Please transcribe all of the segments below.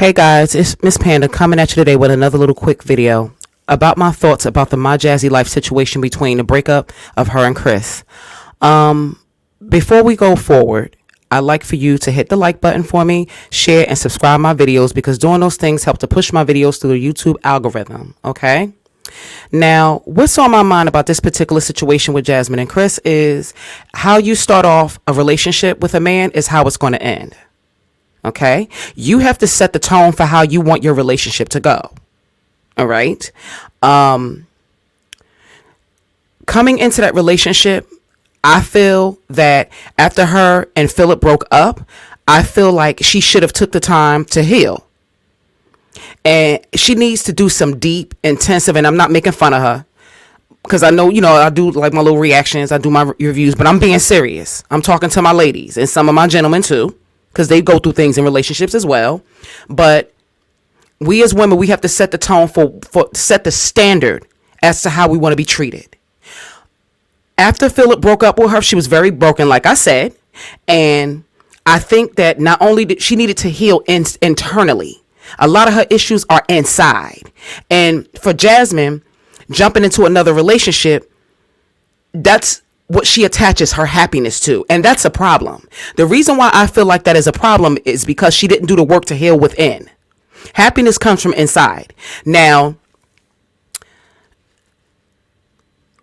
Hey guys, it's Miss Panda coming at you today with another little quick video about my thoughts about the My Jazzy Life situation between the breakup of her and Cwis. Before we go forward, I'd like for you to hit the like button for me, share and subscribe my videos because doing those things help to push my videos through the YouTube algorithm, okay? Now, what's on my mind about this particular situation with Jasmine and Cwis is how you start off a relationship with a man is how it's going to end. Okay, you have to set the tone for how you want your relationship to go. All right. Coming into that relationship, I feel that after her and Philip broke up, I feel like she should have took the time to heal. And she needs to do some deep, intensive, and I'm not making fun of her because I know, I do like my little reactions. I do my reviews, but I'm being serious. I'm talking to my ladies and some of my gentlemen too, because they go through things in relationships as well. But we as women, we have to set the tone for set the standard as to how we want to be treated. After Philip broke up with her, she was very broken, like I said. And I think that not only did she needed to heal internally, a lot of her issues are inside. And for Jasmine, jumping into another relationship, that's what she attaches her happiness to. And that's a problem. The reason why I feel like that is a problem is because she didn't do the work to heal within. Happiness comes from inside. Now,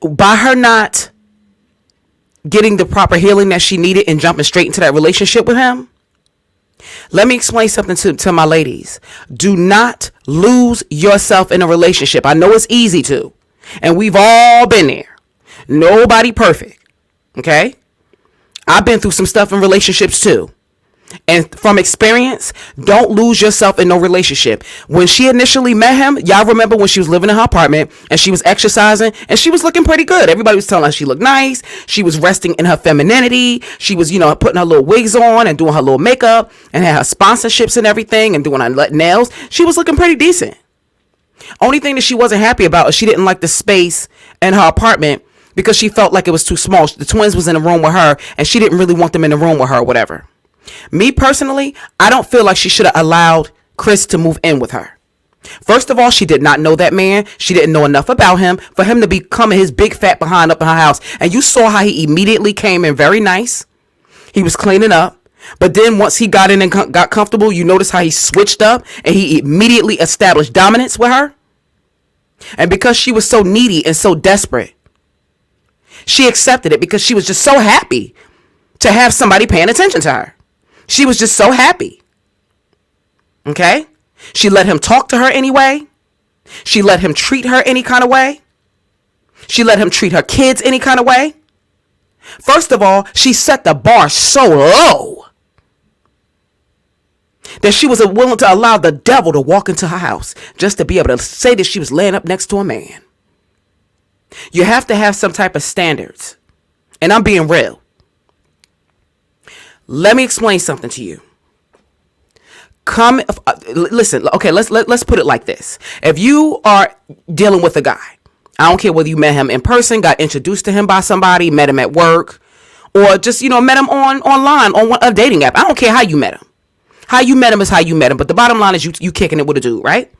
by her not getting the proper healing that she needed and jumping straight into that relationship with him, let me explain something to my ladies. Do not lose yourself in a relationship. I know it's easy to, and we've all been there. Nobody perfect. Okay. I've been through some stuff in relationships too. And from experience, don't lose yourself in no relationship. When she initially met him, y'all remember when she was living in her apartment and she was exercising and she was looking pretty good. Everybody was telling her she looked nice. She was resting in her femininity. She was, putting her little wigs on and doing her little makeup and had her sponsorships and everything and doing her nails. She was looking pretty decent. Only thing that she wasn't happy about is she didn't like the space in her apartment because she felt like it was too small. The twins was in the room with her and she didn't really want them in the room with her or whatever. Me personally, I don't feel like she should have allowed Cwis to move in with her. First of all, she did not know that man. She didn't know enough about him for him to be coming his big fat behind up in her house. And you saw how he immediately came in very nice. He was cleaning up. But then once he got in and got comfortable, you notice how he switched up and he immediately established dominance with her. And because she was so needy and so desperate, she accepted it because she was just so happy to have somebody paying attention to her. She was just so happy. Okay? She let him talk to her anyway. She let him treat her any kind of way. She let him treat her kids any kind of way. First of all, she set the bar so low that she was willing to allow the devil to walk into her house just to be able to say that she was laying up next to a man. You have to have some type of standards. And I'm being real. Let me explain something to you. Listen, okay, let's put it like this. If you are dealing with a guy, I don't care whether you met him in person, got introduced to him by somebody, met him at work, or just, met him online on a dating app. I don't care how you met him. How you met him is how you met him. But the bottom line is you kicking it with a dude, right?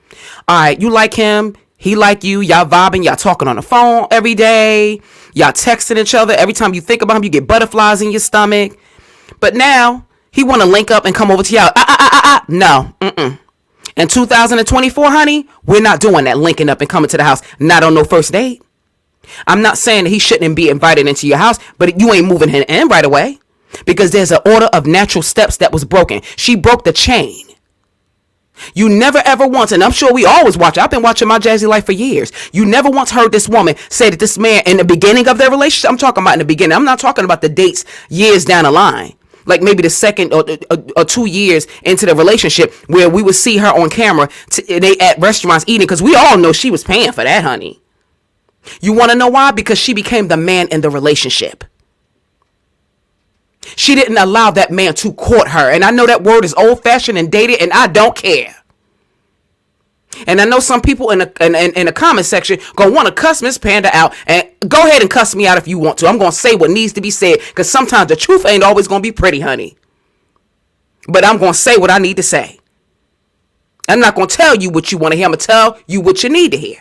All right, you like him. He like you. Y'all vibing. Y'all talking on the phone every day. Y'all texting each other. Every time you think about him, you get butterflies in your stomach. But now he want to link up and come over to y'all. No. In 2024, honey, we're not doing that linking up and coming to the house. Not on no first date. I'm not saying that he shouldn't be invited into your house, but you ain't moving him in right away because there's an order of natural steps that was broken. She broke the chain. You never ever once, and I'm sure we always watch. I've been watching My Jazzy Life for years. You never once heard this woman say that this man in the beginning of their relationship, I'm talking about in the beginning. I'm not talking about the dates years down the line. Like maybe the second or 2 years into the relationship where we would see her on camera. They at restaurants eating because we all know she was paying for that, honey. You want to know why? Because she became the man in the relationship. She didn't allow that man to court her. And I know that word is old fashioned and dated and I don't care. And I know some people in the comment section gonna want to cuss Miss Panda out, and go ahead and cuss me out if you want to. I'm gonna say what needs to be said because sometimes the truth ain't always gonna be pretty, honey. But I'm gonna say what I need to say. I'm not going to tell you what you want to hear. I'm going to tell you what you need to hear.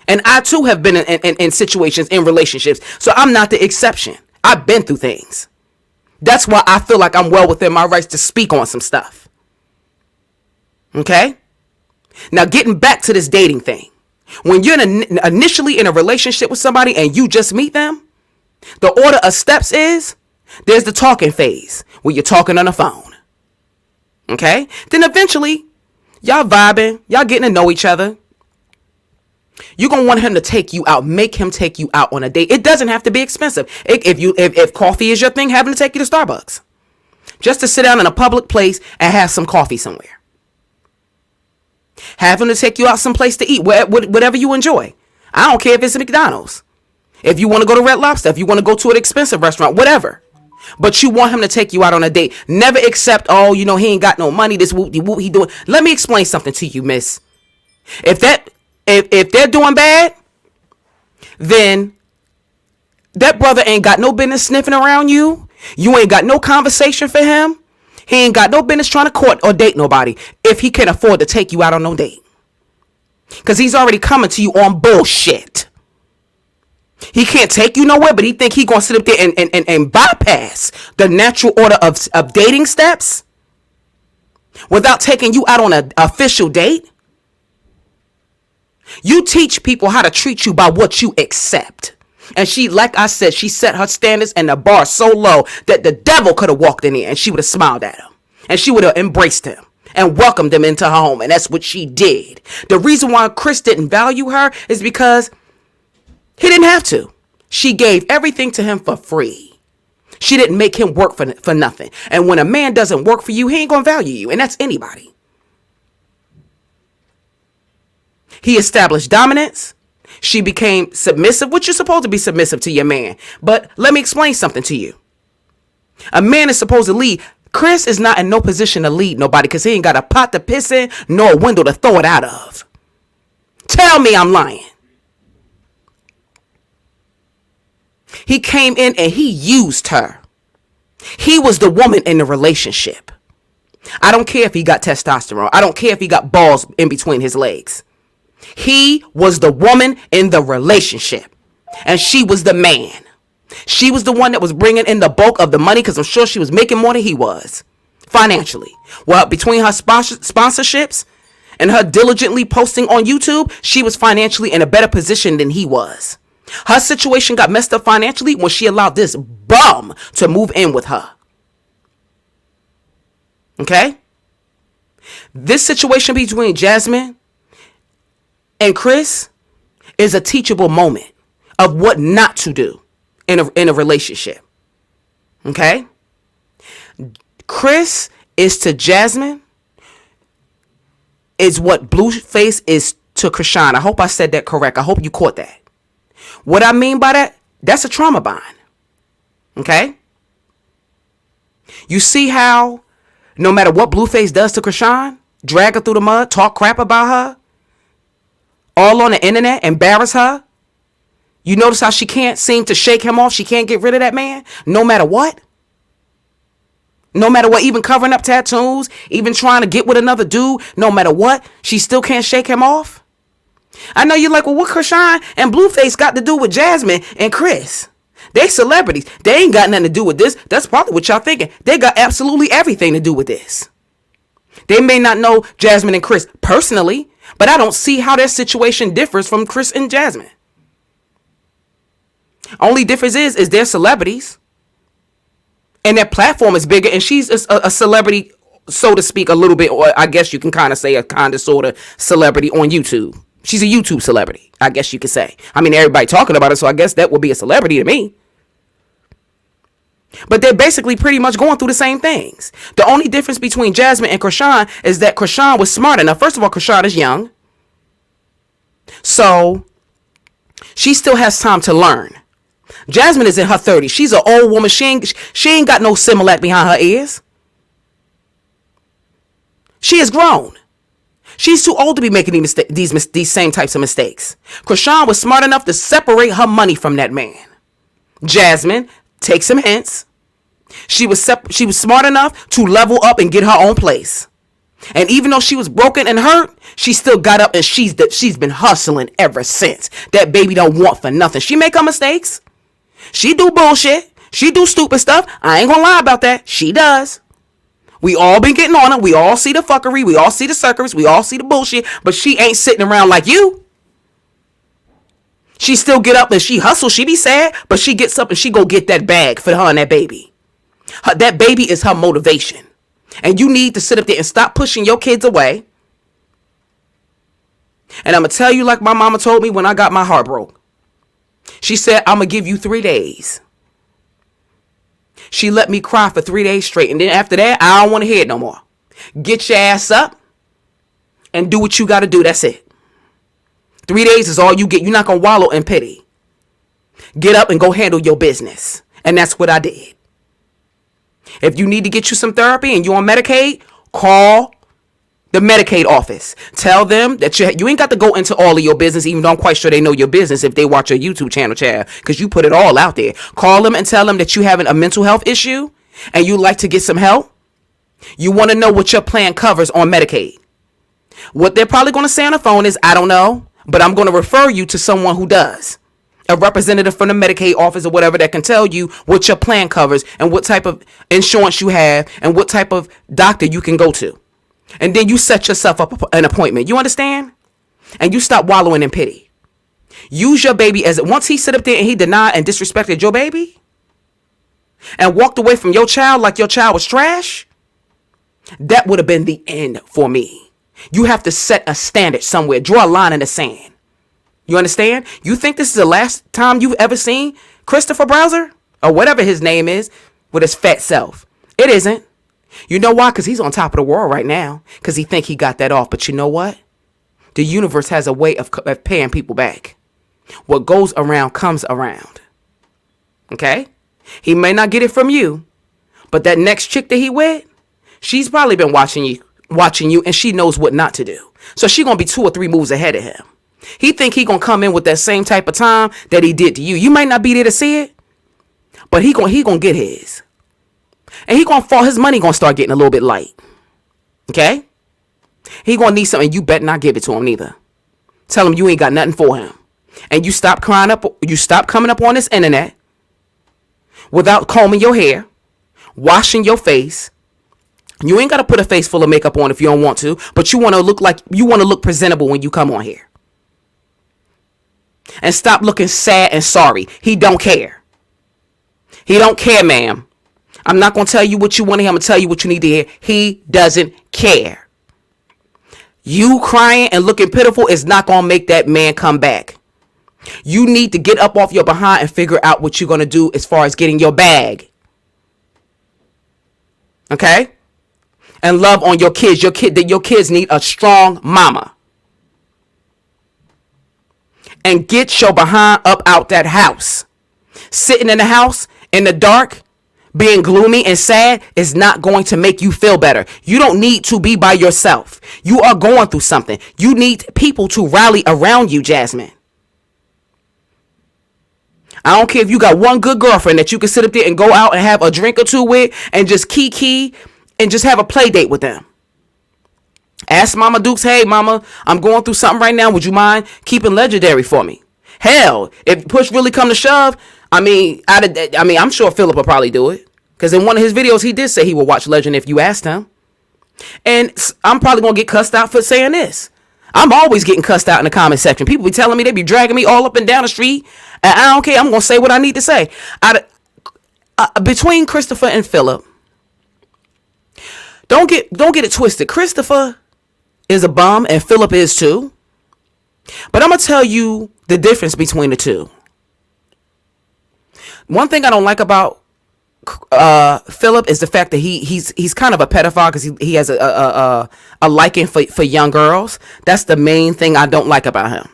And I too have been in situations, in relationships. So I'm not the exception. I've been through things. That's why I feel like I'm well within my rights to speak on some stuff. Okay? Now getting back to this dating thing. When you're initially in a relationship with somebody and you just meet them, the order of steps is there's the talking phase where you're talking on the phone. Okay? Then eventually y'all vibing, y'all getting to know each other. You're going to want him to take you out, make him take you out on a date. It doesn't have to be expensive. If coffee is your thing, have him to take you to Starbucks. Just to sit down in a public place and have some coffee somewhere. Have him to take you out someplace to eat, whatever you enjoy. I don't care if it's McDonald's. If you want to go to Red Lobster, if you want to go to an expensive restaurant, whatever. But you want him to take you out on a date. Never accept, he ain't got no money, this whoop he doing. Let me explain something to you, miss. If they're doing bad, then that brother ain't got no business sniffing around you. You ain't got no conversation for him. He ain't got no business trying to court or date nobody if he can afford to take you out on no date. Because he's already coming to you on bullshit. He can't take you nowhere, but he think he gonna sit up there and bypass the natural order of dating steps without taking you out on an official date. You teach people how to treat you by what you accept. And she, like I said, she set her standards and the bar so low that the devil could have walked in here and she would have smiled at him. And she would have embraced him and welcomed him into her home. And that's what she did. The reason why Chris didn't value her is because he didn't have to. She gave everything to him for free. She didn't make him work for nothing. And when a man doesn't work for you, he ain't going to value you. And that's anybody. He established dominance. She became submissive, which you're supposed to be submissive to your man. But let me explain something to you. A man is supposed to lead. Chris is not in no position to lead nobody because he ain't got a pot to piss in nor a window to throw it out of. Tell me I'm lying. He came in and he used her. He was the woman in the relationship. I don't care if he got testosterone. I don't care if he got balls in between his legs. He was the woman in the relationship. And she was the man. She was the one that was bringing in the bulk of the money because I'm sure she was making more than he was financially. Well, between her sponsorships and her diligently posting on YouTube, she was financially in a better position than he was. Her situation got messed up financially when she allowed this bum to move in with her. Okay? This situation between Jasmine and Chris is a teachable moment of what not to do in a relationship. Okay? Chris is to Jasmine is what Blueface is to Krishan. I hope I said that correct. I hope you caught that. What I mean by that, that's a trauma bond. Okay? You see how no matter what Blueface does to Krishan, drag her through the mud, talk crap about her, all on the internet, embarrass her. You notice how she can't seem to shake him off. She can't get rid of that man no matter what. No matter what, even covering up tattoos, even trying to get with another dude, no matter what, she still can't shake him off. I know you're like, well, what Krishan and Blueface got to do with Jasmine and Chris? They celebrities. They ain't got nothing to do with this. That's probably what y'all thinking. They got absolutely everything to do with this. They may not know Jasmine and Chris personally, but I don't see how their situation differs from Chris and Jasmine. Only difference is they're celebrities. And their platform is bigger, and she's a celebrity, so to speak, a little bit, or I guess you can kind of say a kind of sort of celebrity on YouTube. She's a YouTube celebrity, I guess you could say. I mean, everybody talking about it, so I guess that would be a celebrity to me. But they're basically pretty much going through the same things. The only difference between Jasmine and Krishan is that Krishan was smart enough. First of all, Krishan is young. So she still has time to learn. Jasmine is in her 30s. She's an old woman. She ain't got no Similac behind her ears. She is grown. She's too old to be making these same types of mistakes. Krishan was smart enough to separate her money from that man. Jasmine takes some hints. She was smart enough to level up and get her own place. And even though she was broken and hurt, she still got up and she's been hustling ever since. That baby don't want for nothing. She make her mistakes. She do bullshit. She do stupid stuff. I ain't gonna lie about that. She does. We all been getting on her. We all see the fuckery. We all see the circus. We all see the bullshit. But she ain't sitting around like you. She still get up and she hustles. She be sad, but she gets up and she go get that bag for her and that baby. That baby is her motivation. And you need to sit up there and stop pushing your kids away. And I'm going to tell you like my mama told me when I got my heart broke. She said, I'm going to give you 3 days. She let me cry for 3 days straight. And then after that, I don't want to hear it no more. Get your ass up and do what you got to do. That's it. 3 days is all you get. You're not going to wallow in pity. Get up and go handle your business. And that's what I did. If you need to get you some therapy and you're on Medicaid, call the Medicaid office. Tell them that you ain't got to go into all of your business, even though I'm quite sure they know your business if they watch your YouTube channel, child, because you put it all out there. Call them and tell them that you're having a mental health issue and you'd like to get some help. You want to know what your plan covers on Medicaid. What they're probably going to say on the phone is, I don't know, but I'm going to refer you to someone who does. A representative from the Medicaid office or whatever that can tell you what your plan covers and what type of insurance you have and what type of doctor you can go to. And then you set yourself up an appointment. You understand? And you stop wallowing in pity. Use your baby as once he sit up there and he denied and disrespected your baby and walked away from your child like your child was trash. That would have been the end for me. You have to set a standard somewhere. Draw a line in the sand. You understand? You think this is the last time you've ever seen Christopher Browser or whatever his name is with his fat self? It isn't. You know why? Because he's on top of the world right now because he think he got that off. But you know what? The universe has a way of paying people back. What goes around comes around. Okay? He may not get it from you, but that next chick that he with, she's probably been watching you and she knows what not to do. So she going to be 2 or 3 moves ahead of him. He think he gonna come in with that same type of time that he did to you. You might not be there to see it, but he gonna get his, and he gonna fall. His money gonna start getting a little bit light. Okay, he gonna need something. You better not give it to him neither. Tell him you ain't got nothing for him, and you stop crying up. You stop coming up on this internet without combing your hair, washing your face. You ain't gotta put a face full of makeup on if you don't want to, but you wanna look presentable when you come on here. And stop looking sad and sorry. He don't care. He don't care, ma'am. I'm not going to tell you what you want to hear. I'm going to tell you what you need to hear. He doesn't care. You crying and looking pitiful is not going to make that man come back. You need to get up off your behind and figure out what you're going to do as far as getting your bag. Okay? And love on your kids. Your kids need a strong mama. And get your behind up out that house. Sitting in the house in the dark, being gloomy and sad is not going to make you feel better. You don't need to be by yourself. You are going through something. You need people to rally around you, Jasmine. I don't care if you got one good girlfriend that you can sit up there and go out and have a drink or two with and just kiki and just have a play date with them. Ask Mama Dukes, hey, Mama, I'm going through something right now. Would you mind keeping Legendary for me? Hell, if push really come to shove, I'm sure Philip will probably do it. Because in one of his videos, he did say he would watch Legend if you asked him. And I'm probably going to get cussed out for saying this. I'm always getting cussed out in the comment section. People be telling me, they be dragging me all up and down the street. And I don't care. I'm going to say what I need to say. Between Christopher and Philip, don't get it twisted. Christopher is a bum and Philip is too. But I'm going to tell you the difference between the two. One thing I don't like about Philip is the fact that he's kind of a pedophile because he has a liking for young girls. That's the main thing I don't like about him.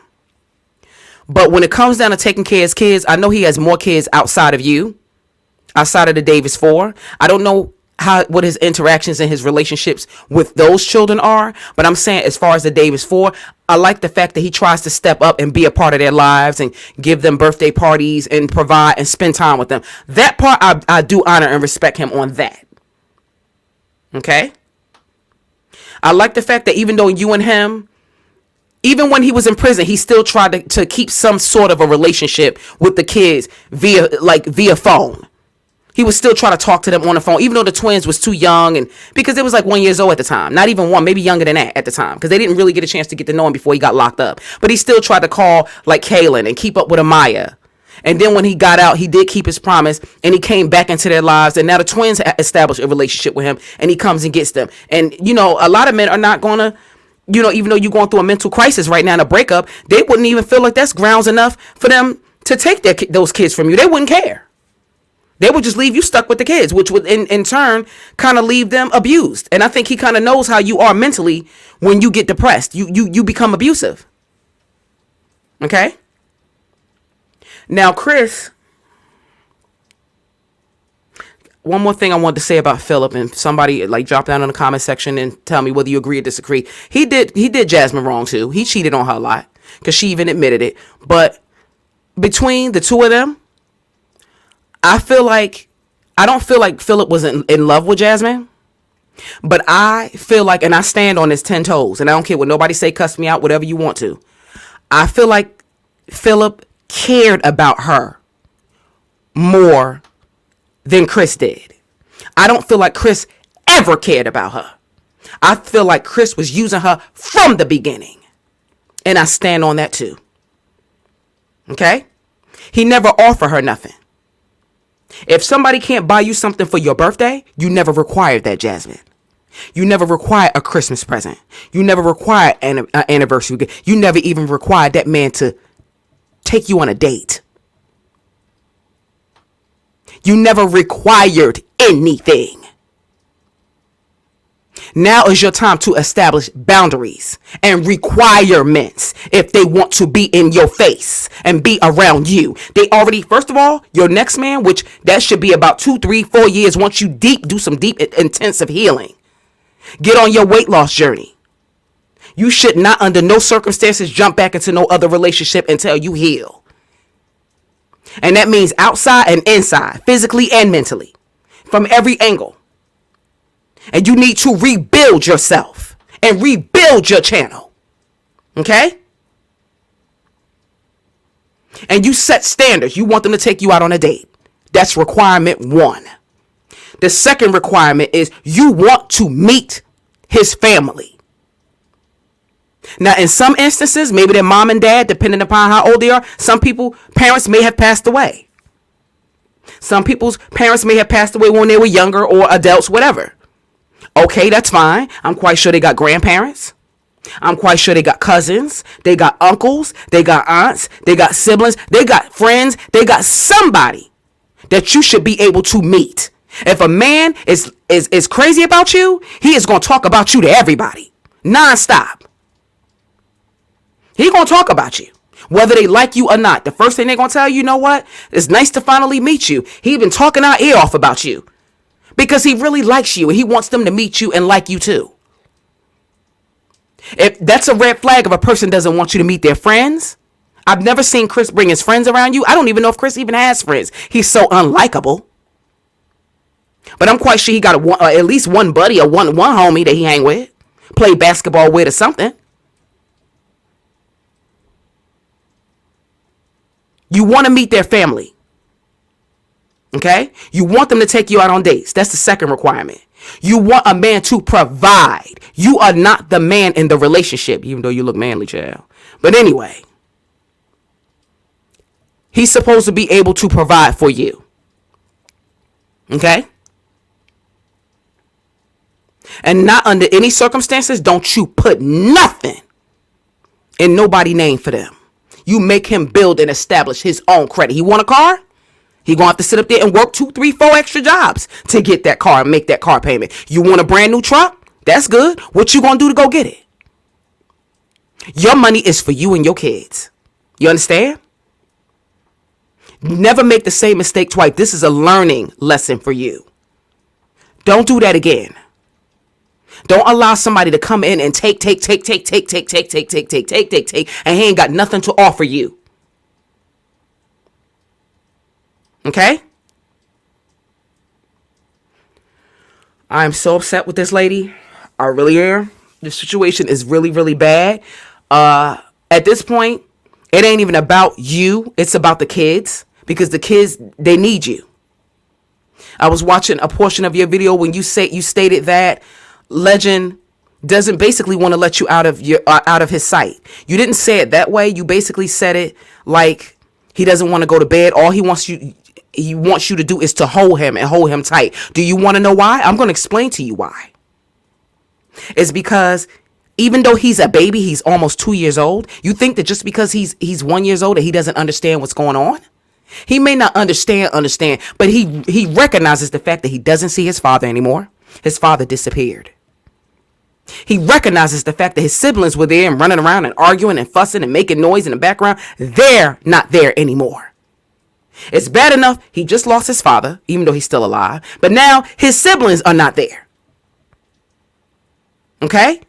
But when it comes down to taking care of his kids, I know he has more kids outside of you, outside of the Davis 4. I don't know what his interactions and his relationships with those children are, but I'm saying as far as the Davis 4, I like the fact that he tries to step up and be a part of their lives and give them birthday parties and provide and spend time with them. That part I do honor and respect him on that. Okay? I like the fact that even though you and him, even when he was in prison, he still tried to keep some sort of a relationship with the kids via phone. He was still trying to talk to them on the phone, even though the twins was too young, and because they was like 1 year old at the time, not even one, maybe younger than that at the time, because they didn't really get a chance to get to know him before he got locked up. But he still tried to call like Kaylin and keep up with Amaya. And then when he got out, he did keep his promise, and he came back into their lives. And now the twins established a relationship with him, and he comes and gets them. And a lot of men are not gonna, even though you're going through a mental crisis right now in a breakup, they wouldn't even feel like that's grounds enough for them to take those kids from you. They wouldn't care. They would just leave you stuck with the kids, which would in turn kind of leave them abused. And I think he kind of knows how you are mentally when you get depressed. You become abusive. Okay? Now, Cwis, one more thing I wanted to say about Philip, and somebody like drop down in the comment section and tell me whether you agree or disagree. He did Jasmine wrong too. He cheated on her a lot because she even admitted it. But between the two of them, I don't feel like Philip was in love with Jasmine, but I feel like, and I stand on his 10 toes, and I don't care what nobody say, cuss me out, whatever you want to. I feel like Philip cared about her more than Cwis did. I don't feel like Cwis ever cared about her. I feel like Cwis was using her from the beginning, and I stand on that too. Okay? He never offered her nothing. If somebody can't buy you something for your birthday, you never required that, Jasmine. You never required a Christmas present. You never required an anniversary. You never even required that man to take you on a date. You never required anything. Now is your time to establish boundaries and requirements if they want to be in your face and be around you. They already, first of all, your next man, which that should be about 2, 3, 4 years once you do some deep, intensive healing. Get on your weight loss journey. You should not, under no circumstances, jump back into no other relationship until you heal. And that means outside and inside, physically and mentally, from every angle. And you need to rebuild yourself and rebuild your channel. Okay? And you set standards. You want them to take you out on a date. That's requirement 1. The second requirement is you want to meet his family. Now, in some instances, maybe their mom and dad, depending upon how old they are, some people, parents may have passed away. Some people's parents may have passed away when they were younger or adults, whatever. Okay, that's fine. I'm quite sure they got grandparents. I'm quite sure they got cousins. They got uncles. They got aunts. They got siblings. They got friends. They got somebody that you should be able to meet. If a man is crazy about you, he is going to talk about you to everybody. Nonstop. He going to talk about you. Whether they like you or not. The first thing they're going to tell you, you know what? It's nice to finally meet you. He been talking our ear off about you. Because he really likes you and he wants them to meet you and like you too. If that's a red flag if a person doesn't want you to meet their friends. I've never seen Cwis bring his friends around you. I don't even know if Cwis even has friends. He's so unlikable. But I'm quite sure he got at least one buddy or one homie that he hang with. Play basketball with or something. You want to meet their family. Okay? You want them to take you out on dates. That's the second requirement. You want a man to provide. You are not the man in the relationship, even though you look manly, child. But anyway, he's supposed to be able to provide for you. Okay? And not under any circumstances, don't you put nothing in nobody's name for them. You make him build and establish his own credit. He want a car? He gonna have to sit up there and work 2, 3, 4 extra jobs to get that car and make that car payment. You want a brand new truck? That's good. What you gonna do to go get it? Your money is for you and your kids. You understand? Never make the same mistake twice. This is a learning lesson for you. Don't do that again. Don't allow somebody to come in and take, and he ain't got nothing to offer you. Okay? I'm so upset with this lady. I really am. The situation is really, really bad. At this point, it ain't even about you. It's about the kids, because the kids, they need you. I was watching a portion of your video when you stated that Legend doesn't basically want to let you out of his sight. You didn't say it that way. You basically said it like he doesn't want to go to bed. All he wants you to do is to hold him and hold him tight. Do you want to know why? I'm going to explain to you why. It's because even though he's a baby, he's almost 2 years old. You think that just because he's 1 year old that he doesn't understand what's going on? He may not understand, but he recognizes the fact that he doesn't see his father anymore. His father disappeared. He recognizes the fact that his siblings were there and running around and arguing and fussing and making noise in the background. They're not there anymore. It's bad enough he just lost his father, even though he's still alive. But now his siblings are not there. Okay?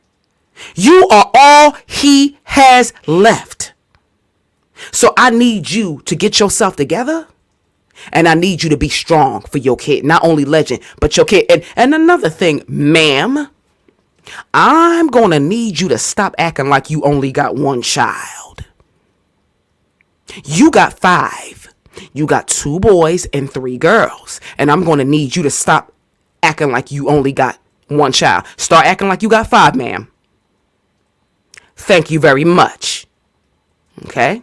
You are all he has left. So I need you to get yourself together, and I need you to be strong for your kid. Not only Legend, but your kid. And another thing, ma'am, I'm going to need you to stop acting like you only got one child. You got 5. You got 2 boys and 3 girls. And I'm going to need you to stop acting like you only got one child. Start acting like you got 5, ma'am. Thank you very much. Okay?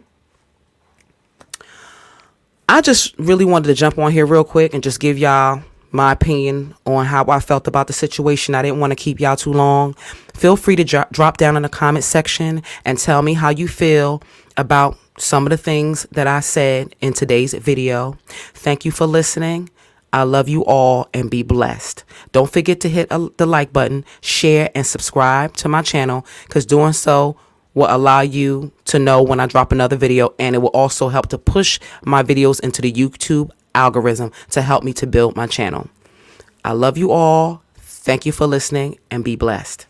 I just really wanted to jump on here real quick and just give y'all my opinion on how I felt about the situation. I didn't want to keep y'all too long. Feel free to drop down in the comment section and tell me how you feel about some of the things that I said in today's video. Thank you for listening. I love you all and be blessed. Don't forget to hit the like button, share, and subscribe to my channel, because doing so will allow you to know when I drop another video, and it will also help to push my videos into the YouTube algorithm to help me to build my channel. I love you all. Thank you for listening, and be blessed.